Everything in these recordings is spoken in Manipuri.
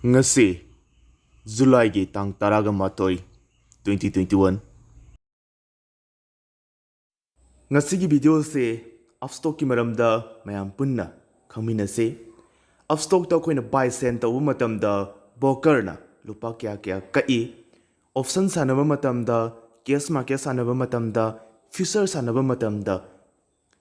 Ngasi July gi tang taraga matoi 2021 ngasi gi video se upstock ki maramda mayam punna khangmina se upstock ta koina buy send ta matam da broker na lupa kya kya kai option sanaba matam da cash market sanaba matam da future sanaba matam da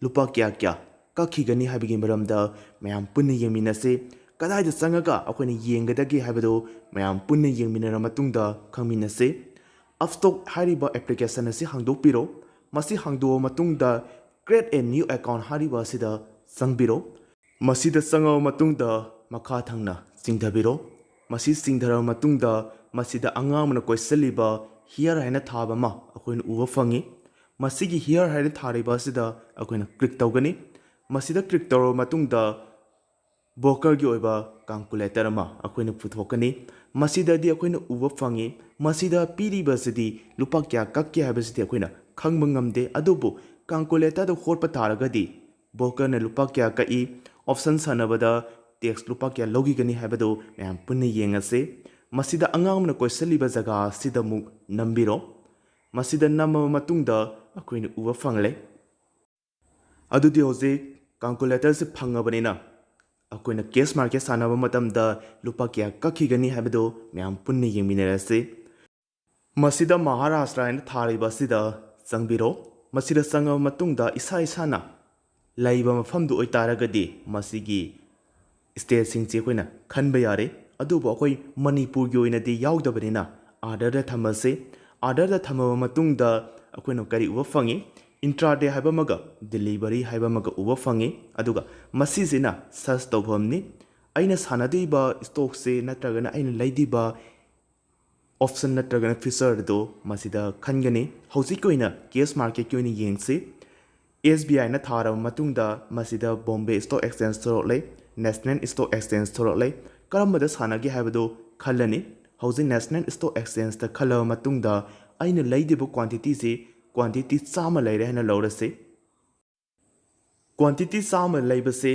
lupa kya kya kakhigani habigi maramda mayam punna yemina se ꯀꯗꯥꯏꯗ ꯆꯪꯉꯒ ꯑꯩꯈꯣꯏꯅ ꯌꯦꯡꯒꯗꯒꯦ ꯍꯥꯏꯕꯗꯨ ꯃꯌꯥꯝ ꯄꯨꯟꯅ ꯌꯦꯡꯃꯤꯟꯅꯔꯕ ꯃꯇꯨꯡꯗ ꯈꯪꯃꯤꯟꯅꯁꯤ ꯑꯞꯁꯇꯣꯛ ꯍꯥꯏꯔꯤꯕ ꯑꯦꯄ꯭ꯂꯤꯀꯦꯁꯟ ꯑꯁꯤ ꯍꯥꯡꯗꯣꯛꯄꯤꯔꯣ ꯃꯁꯤ ꯍꯥꯡꯗꯣꯛꯑ ꯃꯇꯨꯡꯗ ꯀ꯭ꯔꯤꯌꯦꯠ ꯑꯦ ꯅ꯭ꯌꯨ ꯑꯦꯀꯥꯎꯟ ꯍꯥꯏꯔꯤꯕ ꯑꯁꯤꯗ ꯆꯪꯕꯤꯔꯣ ꯃꯁꯤꯗ ꯆꯪꯉꯕ ꯃꯇꯨꯡꯗ ꯃꯈꯥ ꯊꯪꯅ ꯆꯤꯡꯊꯕꯤꯔꯣ ꯃꯁꯤ ꯆꯤꯡꯊꯔꯕ ꯃꯇꯨꯡꯗ ꯃꯁꯤꯗ ꯑꯉꯥꯡ ꯑꯃꯅ ꯀꯣꯏꯁꯤꯜꯂꯤꯕ ꯍꯤꯌꯔ ꯍꯥꯏꯅ ꯊꯥꯕ ꯑꯃ ꯑꯩꯈꯣꯏꯅ ꯎꯕ ꯐꯪꯉꯤ ꯃꯁꯤꯒꯤ ꯍꯤꯌꯔ ꯍꯥꯏꯅ ꯊꯥꯔꯤꯕ ꯑꯁꯤꯗ ꯑꯩꯈꯣꯏꯅ ꯀ꯭ꯂꯤꯛ ꯇꯧꯒꯅꯤ ꯃꯁꯤꯗ ꯀ꯭ꯂꯤꯛ ꯇꯧꯔꯕ ꯃꯇꯨꯡꯗ ꯕ꯭ꯔꯣꯀꯔꯒꯤ ꯑꯣꯏꯕ ꯀꯥꯜꯀꯨꯂꯦꯇꯔ ꯑꯃ ꯑꯩꯈꯣꯏꯅ ꯄꯨꯊꯣꯛꯀꯅꯤ ꯃꯁꯤꯗꯗꯤ ꯑꯩꯈꯣꯏꯅ ꯎꯕ ꯐꯪꯉꯤ ꯃꯁꯤꯗ ꯄꯤꯔꯤꯕꯁꯤꯗꯤ ꯂꯨꯄꯥ ꯀꯌꯥ ꯀꯛꯀꯦ ꯍꯥꯏꯕꯁꯤꯗꯤ ꯑꯩꯈꯣꯏꯅ ꯈꯪꯕ ꯉꯝꯗꯦ ꯑꯗꯨꯕꯨ ꯀꯥꯜꯀꯨꯂꯦꯇꯔꯗ ꯍꯣꯠꯄ ꯇꯥꯔꯒꯗꯤ ꯕ꯭ꯔꯣꯀꯔꯅ ꯂꯨꯄꯥ ꯀꯌꯥ ꯀꯛꯏ ꯑꯣꯞꯁꯟ ꯁꯥꯟꯅꯕꯗ ꯇꯦꯛꯁ ꯂꯨꯄꯥ ꯀꯌꯥ ꯂꯧꯈꯤꯒꯅꯤ ꯍꯥꯏꯕꯗꯨ ꯃꯌꯥꯝ ꯄꯨꯟꯅ ꯌꯦꯡꯉꯁꯤ ꯃꯁꯤꯗ ꯑꯉꯥꯡ ꯑꯃꯅ ꯀꯣꯏꯁꯤꯜꯂꯤꯕ ꯖꯒꯥ ꯑꯁꯤꯗ ꯑꯃꯨꯛ ꯅꯝꯕꯤꯔꯣ ꯃꯁꯤꯗ ꯅꯝꯃꯕ ꯃꯇꯨꯡꯗ ꯑꯩꯈꯣꯏꯅ ꯎꯕ ꯐꯪꯂꯦ ꯑꯗꯨꯗꯤ ꯍꯧꯖꯤꯛ ꯀꯥꯜꯀꯨꯂꯦꯇꯔꯁꯤ ꯐꯪꯉꯕꯅꯤꯅ ꯑꯩꯈꯣꯏꯅ ꯀꯦꯁ ꯃꯥꯔꯀꯦꯠ ꯁꯥꯟꯅꯕ ꯃꯇꯝꯗ ꯂꯨꯄꯥ ꯀꯌꯥ ꯀꯛꯈꯤꯒꯅꯤ ꯍꯥꯏꯕꯗꯨ ꯃꯌꯥꯝ ꯄꯨꯟꯅ ꯌꯦꯡꯃꯤꯟꯅꯔꯁꯤ ꯃꯁꯤꯗ ꯃꯍꯥꯔꯥꯁꯇ꯭ꯔ ꯍꯥꯏꯅ ꯊꯥꯔꯤꯕ ꯑꯁꯤꯗ ꯆꯪꯕꯤꯔꯣ ꯃꯁꯤꯗ ꯆꯪꯉꯕ ꯃꯇꯨꯡꯗ ꯏꯁꯥꯅ ꯂꯩꯕ ꯃꯐꯝꯗꯨ ꯑꯣꯏꯇꯥꯔꯒꯗꯤ ꯃꯁꯤꯒꯤ ꯁ꯭ꯇꯦꯠꯁꯤꯡꯁꯤ ꯑꯩꯈꯣꯏꯅ ꯈꯟꯕ ꯌꯥꯔꯦ ꯑꯗꯨꯕꯨ ꯑꯩꯈꯣꯏ ꯃꯅꯤꯄꯨꯔꯒꯤ ꯑꯣꯏꯅꯗꯤ ꯌꯥꯎꯗꯕꯅꯤꯅ ꯑꯥꯔꯗꯔꯗ ꯊꯝꯃꯁꯤ ꯑꯥꯔꯗꯔꯗ ꯊꯝꯃꯕ ꯃꯇꯨꯡꯗ ꯑꯩꯈꯣꯏꯅ ꯀꯔꯤ ꯎꯕ ꯐꯪꯉꯤ ꯏꯟꯇ꯭ꯔꯥꯗꯦ ꯍꯥꯏꯕ ꯑꯃꯒ ꯗꯦꯂꯤꯚꯔꯤ ꯍꯥꯏꯕ ꯑꯃꯒ ꯎꯕ ꯐꯪꯉꯤ ꯑꯗꯨꯒ ꯃꯁꯤꯁꯤꯅ ꯁꯔꯆ ꯇꯧꯐꯝꯅꯤ ꯑꯩꯅ ꯁꯥꯟꯅꯗꯣꯏꯕ ꯁ꯭ꯇꯣꯛꯁꯦ ꯅꯠꯇ꯭ꯔꯒꯅ ꯑꯩꯅ ꯂꯩꯗꯣꯏꯕ ꯑꯣꯞꯁꯟ ꯅꯠꯇ꯭ꯔꯒꯅ ꯐꯤꯆꯔꯗꯨ ꯃꯁꯤꯗ ꯈꯟꯒꯅꯤ ꯍꯧꯖꯤꯛꯀꯤ ꯑꯣꯏꯅ ꯀꯦꯁ ꯃꯥꯔꯀꯦꯠꯀꯤ ꯑꯣꯏꯅ ꯌꯦꯡꯁꯤ SBIꯅ ꯊꯥꯔꯕ ꯃꯇꯨꯡꯗ ꯃꯁꯤꯗ ꯕꯣꯝꯕꯦ ꯁ꯭ꯇꯣꯛ ꯑꯦꯛꯁꯆꯦꯟꯖ ꯊꯣꯔꯛꯂꯦ ꯅꯦꯁꯅꯦꯜ ꯁ꯭ꯇꯣꯛ ꯑꯦꯛꯁꯆꯦꯟꯖ ꯊꯣꯔꯛꯂꯦ ꯀꯔꯝꯕꯗ ꯁꯥꯟꯅꯒꯦ ꯍꯥꯏꯕꯗꯨ ꯈꯜꯂꯅꯤ ꯍꯧꯖꯤꯛ ꯅꯦꯁꯅꯦꯜ ꯁ꯭ꯇꯣꯛ ꯑꯦꯛꯁꯆꯦꯟꯖꯇ ꯈꯜꯂꯕ ꯃꯇꯨꯡꯗ ꯑꯩꯅ ꯂꯩꯗꯣꯏꯕ ꯀ꯭ꯋꯥꯟꯇꯤꯇꯤꯁꯤ ꯀ꯭ꯋꯥꯟꯇꯤꯇꯤ 100 ꯂꯩꯔꯦ ꯍꯥꯏꯅ ꯂꯧꯔꯁꯤ ꯀ꯭ꯋꯥꯟꯇꯤꯇꯤ 100 ꯂꯩꯕꯁꯦ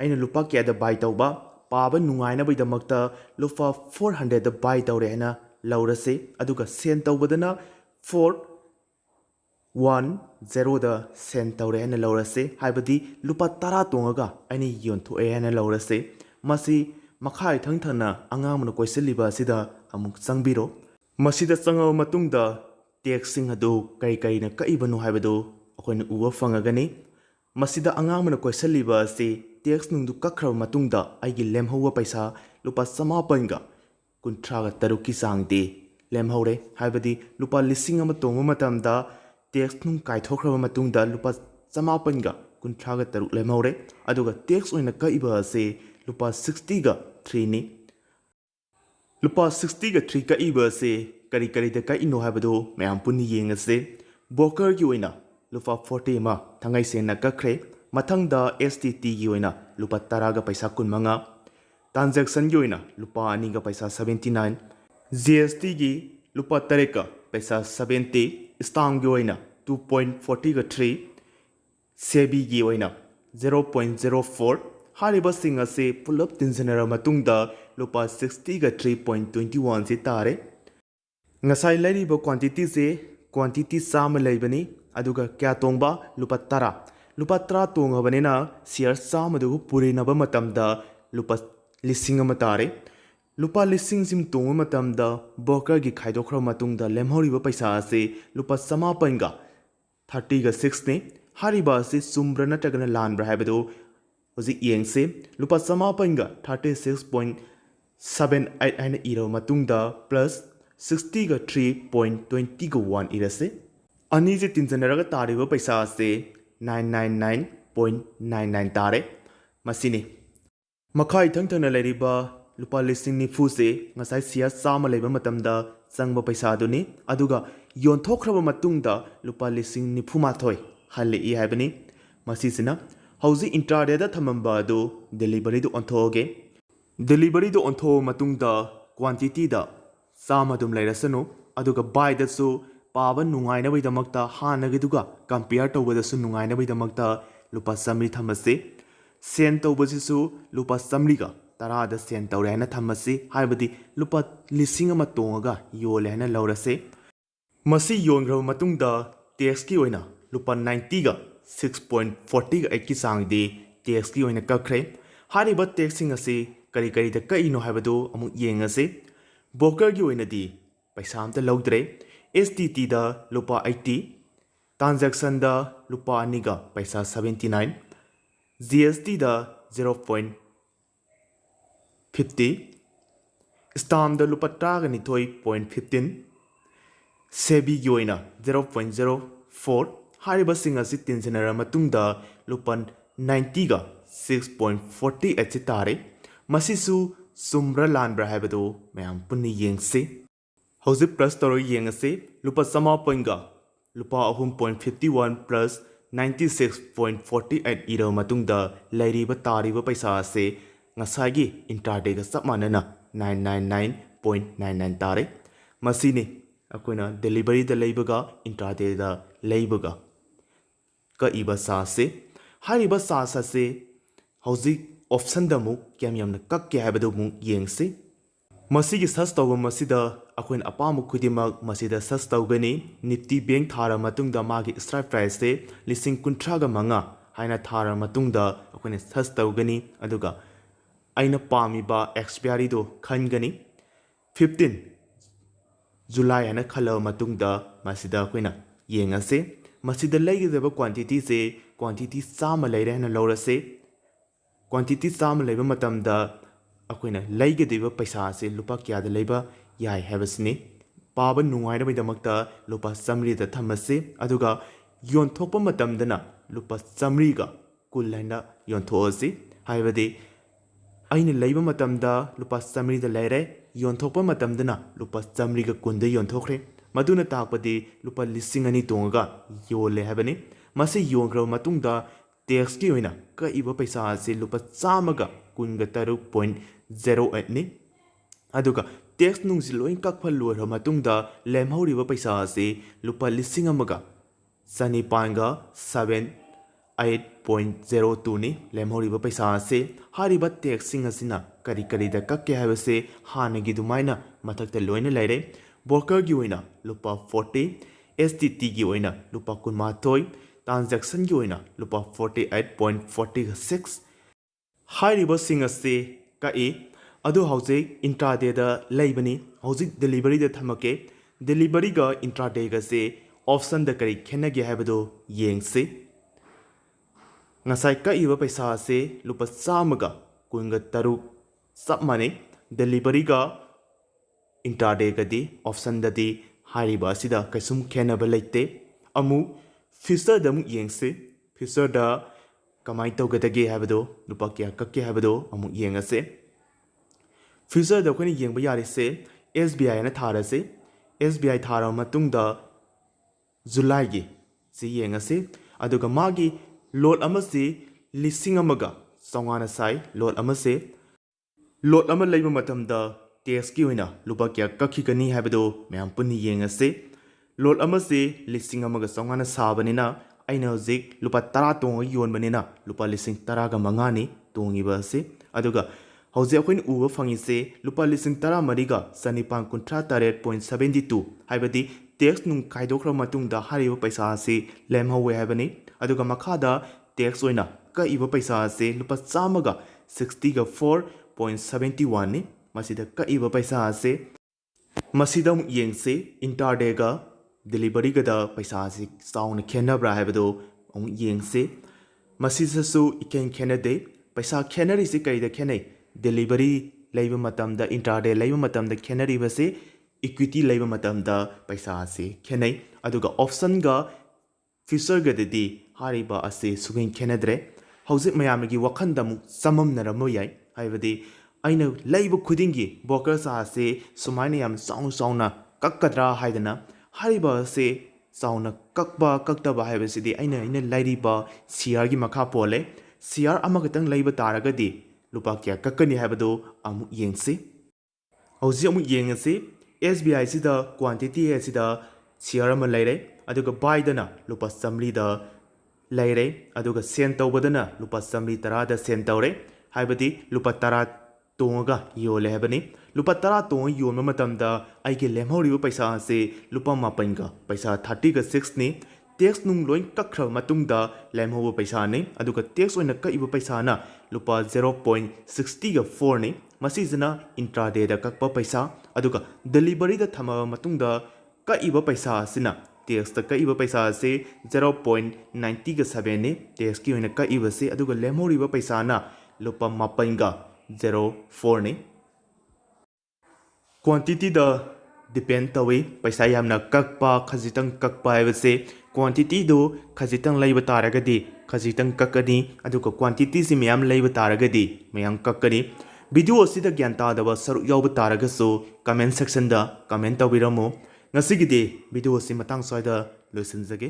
ꯑꯩꯅ ꯂꯨꯄꯥ ꯀꯌꯥꯗ ꯕꯥꯏ ꯇꯧꯕ ꯄꯥꯕ ꯅꯨꯡꯉꯥꯏꯅꯕꯒꯤꯗꯃꯛꯇ ꯂꯨꯄꯥ 400ꯗ ꯕꯥꯏ ꯇꯧꯔꯦ ꯍꯥꯏꯅ ꯂꯧꯔꯁꯤ ꯑꯗꯨꯒ ꯁꯦꯟ ꯇꯧꯕꯗꯅ 410ꯗ ꯁꯦꯟ ꯇꯧꯔꯦ ꯍꯥꯏꯅ ꯂꯧꯔꯁꯤ ꯍꯥꯏꯕꯗꯤ ꯂꯨꯄꯥ 10 ꯇꯣꯡꯉꯒ ꯑꯩꯅ ꯌꯣꯟꯊꯣꯛꯑꯦ ꯍꯥꯏꯅ ꯂꯧꯔꯁꯤ ꯃꯁꯤ ꯃꯈꯥ ꯏꯊꯪ ꯊꯪꯅ ꯑꯉꯥꯡ ꯑꯃꯅ ꯀꯣꯏꯁꯤꯜꯂꯤꯕ ꯑꯁꯤꯗ ꯑꯃꯨꯛ ꯆꯪꯕꯤꯔꯣ ꯃꯁꯤꯗ ꯆꯪꯉꯕ ꯃꯇꯨꯡꯗ ꯇꯦꯛꯁꯁꯤꯡ ꯑꯗꯨ ꯀꯔꯤ ꯀꯔꯤꯅ ꯀꯛꯏꯕꯅꯣ ꯍꯥꯏꯕꯗꯨ ꯑꯩꯈꯣꯏꯅ ꯎꯕ ꯐꯪꯉꯒꯅꯤ ꯃꯁꯤꯗ ꯑꯉꯥꯡ ꯑꯃꯅ ꯀꯣꯏꯁꯤꯜꯂꯤꯕ ꯑꯁꯤ ꯇꯦꯛꯁ ꯅꯨꯡꯗꯨ ꯀꯛꯈ꯭ꯔꯕ ꯃꯇꯨꯡꯗ ꯑꯩꯒꯤ ꯂꯦꯝꯍꯧꯕ ꯄꯩꯁꯥ ꯂꯨꯄꯥ 953ꯒꯤ ꯆꯥꯡꯗꯤ ꯂꯦꯝꯍꯧꯔꯦ ꯍꯥꯏꯕꯗꯤ ꯂꯨꯄꯥ 1,000 ꯇꯣꯡꯕ ꯃꯇꯝꯗ ꯇꯦꯛꯁ ꯅꯨꯡ ꯀꯥꯏꯊꯣꯛꯈ꯭ꯔꯕ ꯃꯇꯨꯡꯗ ꯂꯨꯄꯥ 953 ꯂꯦꯝꯍꯧꯔꯦ ꯑꯗꯨꯒ ꯇꯦꯛꯁ ꯑꯣꯏꯅ ꯀꯛꯏꯕ ꯑꯁꯤ ꯂꯨꯄꯥ 60.3ꯅꯤ ꯂꯨꯄꯥ 60.3 ꯀꯛꯏꯕ ꯑꯁꯤ ꯀꯔꯤ ꯀꯔꯤꯗ ꯀꯛꯏꯅꯣ ꯍꯥꯏꯕꯗꯨ ꯃꯌꯥꯝ ꯄꯨꯟꯅ ꯌꯦꯡꯉꯁꯤ ꯕ꯭ꯔꯣꯀꯔꯒꯤ ꯑꯣꯏꯅ ꯂꯨꯄꯥ 40 ꯑꯃ ꯊꯥꯡꯉꯩ ꯁꯦꯡꯅ ꯀꯛꯈ꯭ꯔꯦ ꯃꯊꯪꯗ STTꯒꯤ ꯑꯣꯏꯅ ꯂꯨꯄꯥ 10ꯒ ꯄꯩꯁꯥ 25 ꯇ꯭ꯔꯥꯟꯖꯦꯛꯁꯟꯒꯤ ꯑꯣꯏꯅ ꯂꯨꯄꯥ 2ꯒ ꯄꯩꯁꯥ 79 GSTꯒꯤ ꯂꯨꯄꯥ 8ꯒ ꯄꯩꯁꯥ 70 ꯁ꯭ꯇꯥꯝꯒꯤ ꯑꯣꯏꯅ 2.40.3 ꯁꯦꯕꯤꯒꯤ ꯑꯣꯏꯅ 0.04 ꯍꯥꯏꯔꯤꯕꯁꯤꯡ ꯑꯁꯤ ꯄꯨꯂꯞ ꯇꯤꯟꯁꯤꯟꯅꯔꯕ ꯃꯇꯨꯡꯗ ꯂꯨꯄꯥ 60.3.21 ꯁꯤ ꯇꯥꯔꯦ ꯉꯁꯥꯏ ꯂꯩꯔꯤꯕ ꯀ꯭ꯋꯥꯟꯇꯤꯇꯤꯁꯦ ꯀ꯭ꯋꯥꯟꯇꯤꯇꯤ 100 ꯂꯩꯕꯅꯤ ꯑꯗꯨꯒ ꯀꯌꯥ ꯇꯣꯡꯕ ꯂꯨꯄꯥ 10 ꯂꯨꯄꯥ 10 ꯇꯣꯡꯉꯕꯅꯤꯅ ꯁꯤꯌꯔ 100ꯗꯨꯕꯨ ꯄꯨꯔꯤꯅꯕ ꯃꯇꯝꯗ ꯂꯨꯄꯥ 1,000 ꯇꯥꯔꯦ ꯂꯨꯄꯥ 1,000 ꯇꯣꯡꯕ ꯃꯇꯝꯗ ꯕ꯭ꯔꯣꯀꯔꯒꯤ ꯈꯥꯏꯗꯣꯛꯈ꯭ꯔꯕ ꯃꯇꯨꯡꯗ ꯂꯦꯝꯍꯧꯔꯤꯕ ꯄꯩꯁꯥ ꯑꯁꯤ ꯂꯨꯄꯥ 936ꯅꯤ ꯍꯥꯏꯔꯤꯕ ꯑꯁꯤ ꯆꯨꯝꯕ꯭ꯔꯥ ꯅꯠꯇ꯭ꯔꯒꯅ ꯂꯥꯟꯕ꯭ꯔꯥ ꯍꯥꯏꯕꯗꯨ ꯍꯧꯖꯤꯛ ꯌꯦꯡꯁꯤ ꯂꯨꯄꯥ 936.78 ꯍꯥꯏꯅ ꯏꯔꯕ ꯃꯇꯨꯡꯗ ꯄ꯭ꯂꯁ 60.3.21 ꯏꯔꯁꯤ ꯑꯅꯤꯁꯤ ꯇꯤꯟꯖꯟꯅꯔꯒ ꯇꯥꯔꯤꯕ ꯄꯩꯁꯥ ꯑꯁꯤ 999.99 ꯇꯥꯔꯦ ꯃꯁꯤꯅꯤ ꯃꯈꯥ ꯏꯊꯪ ꯊꯪꯅ ꯂꯩꯔꯤꯕ ꯂꯨꯄꯥ 90,000ꯁꯤ ꯉꯁꯥꯏ ꯁꯤꯌꯔ 100 ꯂꯩꯕ ꯃꯇꯝꯗ ꯆꯪꯕ ꯄꯩꯁꯥꯗꯨꯅꯤ ꯑꯗꯨꯒ ꯌꯣꯟꯊꯣꯛꯈ꯭ꯔꯕ ꯃꯇꯨꯡꯗ ꯂꯨꯄꯥ 94,000 ꯍꯜꯂꯛꯏ ꯍꯥꯏꯕꯅꯤ ꯃꯁꯤꯁꯤꯅ ꯍꯧꯖꯤꯛ ꯏꯟꯇ꯭ꯔꯥꯗꯦꯗ ꯊꯝꯃꯝꯕ ꯑꯗꯨ ꯗꯦꯂꯤꯚꯔꯤꯗ ꯑꯣꯟꯊꯣꯛꯑꯒꯦ ꯗꯦꯂꯤꯚꯔꯤꯗ ꯑꯣꯟꯊꯣꯛꯑꯕ ꯃꯇꯨꯡꯗ ꯀ꯭ꯋꯥꯟꯇꯤꯇꯤꯗ 100 ꯑꯗꯨꯝ ꯂꯩꯔꯁꯅꯨ ꯑꯗꯨꯒ ꯕꯥꯏꯗꯁꯨ ꯄꯥꯕ ꯅꯨꯡꯉꯥꯏꯅꯕꯒꯤꯗꯃꯛꯇ ꯍꯥꯟꯅꯒꯤꯗꯨꯒ ꯀꯝꯄꯤꯌꯔ ꯇꯧꯕꯗꯁꯨ ꯅꯨꯡꯉꯥꯏꯅꯕꯒꯤꯗꯃꯛꯇ ꯂꯨꯄꯥ 100 ꯊꯝꯃꯁꯤ ꯁꯦꯟ ꯇꯧꯕꯁꯤꯁꯨ ꯂꯨꯄꯥ 100ꯒ tarada sen tawre haina thamasi haibadi lupa lising ama tongaga yole haina laurase masi yongraba matungda tax ki oina lupa 90 ga 6.40 ga 8 ki sangdi tax ki oina kakre hariba taxing ase kari kari da kai no haibado amu yengase broker ki oina di paisa amta laudre STT da lupa 80 transaction da lupa aniga paisa 79 GST da 0.50 stamp da lupa taga ni thoi 0.15 sebi gi oina 0.04 hariba singa si tinsenara matungda lupan 90 ga 6.48 si tare masisu sumra lanbra haibado mayam punni yengse hausi plus toro yengase lupa sama poinga lupa 8.51 plus 96.48 iro matungda lairiba tariba paisa ase ngasagi intraday ga sap manana 999.99 tare masini akoina delivery da leibaga intraday da leibaga ka iba sa se hariba sa se hausi option da mu kyam yamna kak ke habadu mu yengse masigi sas tawba masida akoin apamu khudimak masida sas tawgani nifty bank thara matungda magi strike price se lising kuntra ga manga haina thara matungda akoin sas tawgani aduga aina pami ba expiry do khangani 15 July ana khala matungda masida akoina yengase masida laigidaba quantity se quantity sama laire na lorase quantity sama leiba matamda akoina laigidaba paisa se lupa kya da leiba yai habasni paba nungai da damakta lupa samri da thamase aduga yon thokpa matamdana lupa samri ga kullaina yon thoasi haibade aina leiba matamda lupa samri da leire yon thokpa matamdana lupa samri ga kunda yon thokre maduna takpadi lupa lising ani tonga yole habani masi yongra matungda tax ki oina ka iba paisa ase lupa chamaga kunga 3.08 ni aduga tax nungsi loin kakphal lora matungda lemhoriba paisa ase lupa lising amaga sani panga 7.8.02 ni lemhoriba paisa ase hariba tax sing asina kari kari da kakke habase hanagi dumaina mathakta loina laire broker gi oina lupa 40 STT gi oina lupa kunmathoi transaction gi oina lupa 48.46 hariba sing ase ka e adu hauze intraday da laibani hauze delivery da thamake delivery ga intraday ga se option da kari khenage habado yengse ngasai ka iba paisa ase lupa samaga kunga taruk sap mane delivery ga intraday ga di option da di hariba sida kaisum khenaba leite amu future da mu yengse future da kamai tawgadage habado lupa kya kakke habado amu yengase future da khoni yengba yare se SBI na thara se SBI thara matungda July gi si yengase aduga magi lot amase lising amaga songana sai lot amase lot ama leiba matamda tax ki oina lupa kya kakhi kani habado mayam punni yengase lot amase lising amaga songana sabanina aina hojik lupa 10 tong yonbanina lupa lising 10 ga mangani tongiba se aduga hauze akoin uba fangise lupa lising 10 mariga sanipang kuntra 8.72 haibadi tax nung kaidokra matungda hariba paisa ase lemhawe habani aduga makhada tax oina ka iba paisa ase lupa chamaga 60 ga 4.71 ni masida ka iba paisa ase masida mu yengse intraday ga delivery ga da paisa ase sound khenabra habado amu yengse masisasu iken khenade paisa khenari se kai da khenai delivery leiba matamda intraday leiba matamda khenari base equity leiba matamda paisa ase khenai aduga option ga future ga de hariba ase sugen khenadre hauzik mayamgi wakhanda mu samamnaramo yai haibadi aina leiba khudingi broker sa ase sumaina yam sauna kakkadra haidana hariba ase sauna kakba kaktaba haibasidi aina lairiba CR gi makha pole CR amagatang leiba taragadi lupa kya kakkani haibado amu yengse hauzi amu yengase SBI sida quantity sida CR ama laire aduga buy dana lupa samli da laire aduga send tawbadana lupa samli 10 da send tawre haibadi lupa 10 ꯇꯣꯡꯉꯒ ꯌꯣꯜꯂꯦ ꯍꯥꯏꯕꯅꯤ ꯂꯨꯄꯥ 10 ꯇꯣꯡꯉ ꯌꯣꯟꯕ ꯃꯇꯝꯗ ꯑꯩꯒꯤ ꯂꯦꯝꯍꯧꯔꯤꯕ ꯄꯩꯁꯥ ꯑꯁꯤ ꯂꯨꯄꯥ 7ꯒ ꯄꯩꯁꯥ 30ꯒ 6ꯅꯤ ꯇꯦꯛꯁ ꯅꯨꯡ ꯂꯣꯏ ꯀꯛꯈ꯭ꯔꯕ ꯃꯇꯨꯡꯗ ꯂꯦꯝꯍꯧꯕ ꯄꯩꯁꯥꯅꯤ ꯑꯗꯨꯒ ꯇꯦꯛꯁ ꯑꯣꯏꯅ ꯀꯛꯏꯕ ꯄꯩꯁꯥꯅ ꯂꯨꯄꯥ 0.60ꯒ 4ꯅꯤ ꯃꯁꯤꯁꯤꯅ ꯏꯟꯇ꯭ꯔꯥꯗꯦꯗ ꯀꯛꯄ ꯄꯩꯁꯥ ꯑꯗꯨꯒ ꯗꯦꯂꯤꯚꯔꯤꯗ ꯊꯝꯃꯕ ꯃꯇꯨꯡꯗ ꯀꯛꯏꯕ ꯄꯩꯁꯥ ꯑꯁꯤꯅ ꯇꯦꯛꯁꯇ ꯀꯛꯏꯕ ꯄꯩꯁꯥ ꯑꯁꯤ 0.90ꯒ 7ꯅꯤ ꯇꯦꯛꯁꯀꯤ ꯑꯣꯏꯅ ꯀꯛꯏꯕꯁꯤ ꯑꯗꯨꯒ ꯂꯦꯝꯍꯧꯔꯤꯕ ꯄꯩꯁꯥꯅ ꯂꯨꯄꯥ 7ꯒ 04ꯅꯤ ꯀ꯭ꯋꯥꯟꯇꯤꯇꯤꯗ ꯗꯤꯄꯦꯟ ꯇꯧꯏ ꯄꯩꯁꯥ ꯌꯥꯝꯅ ꯀꯛꯄ ꯈꯖꯤꯛꯇꯪ ꯀꯛꯄ ꯍꯥꯏꯕꯁꯦ ꯀ꯭ꯋꯥꯟꯇꯤꯇꯤꯗꯨ ꯈꯖꯤꯛꯇꯪ ꯂꯩꯕ ꯇꯥꯔꯒꯗꯤ ꯈꯖꯤꯛꯇꯪ ꯀꯛꯀꯅꯤ ꯑꯗꯨꯒ ꯀ꯭ꯋꯥꯟꯇꯤꯇꯤꯁꯤ ꯃꯌꯥꯝ ꯂꯩꯕ ꯇꯥꯔꯒꯗꯤ ꯃꯌꯥꯝ ꯀꯛꯀꯅꯤ ꯚꯤꯗꯤꯑꯣ ꯑꯁꯤꯗ ꯒ꯭ꯌꯥꯟ ꯇꯥꯗꯕ ꯁꯔꯨꯛ ꯌꯥꯎꯕ ꯇꯥꯔꯒꯁꯨ ꯀꯃꯦꯟ ꯁꯦꯛꯁꯟꯗ ꯀꯃꯦꯟ ꯇꯧꯕꯤꯔꯝꯃꯨ ꯉꯁꯤꯒꯤꯗꯤ ꯚꯤꯗꯤꯑꯣ ꯑꯁꯤ ꯃꯇꯥꯡ ꯁ꯭ꯋꯥꯏꯗ ꯂꯣꯏꯁꯤꯟꯖꯒꯦ